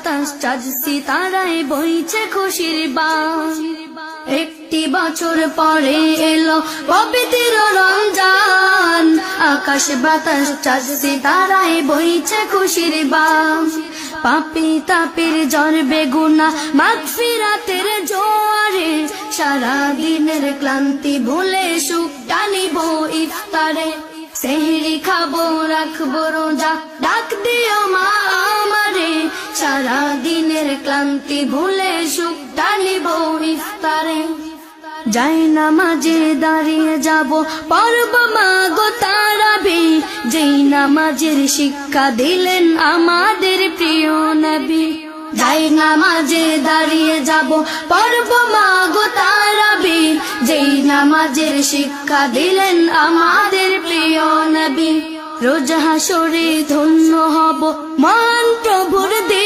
বাতাস চাঁদ সিতারায় বইছে খুশির বান। একটি বছর পরে এলো পবিত্র রমজান, আকাশ বাতাস চাঁদ সিতারায় বইছে খুশির বান। পাপী তাপীর ঝরবে গুনাহ মাগফিরাতের জোয়ারে, সারা দিনের ক্লান্তি ভুলে সুখ টানিব ইফতারে। সেহরি খাবো রাখবো রোজা, ডাক দিও মা আমারে, সারা দিনের ক্লান্তি ভুলে সুখ টানিব ইফতারে। যাই নামাজে দাঁড়িয়ে যাব পড়ব মাগো তারাবি, যেই নামাজের শিক্ষা দিলেন আমাদের প্রিয় নবী। যাই নামাজে দাঁড়িয়ে যাব পড়ব মাগো তারাবি, যেই নামাজের শিক্ষা দিলেন আমাদের প্রিয় নবী। রোজ হাসরে ধন্য হব মহান প্রভুর দিন।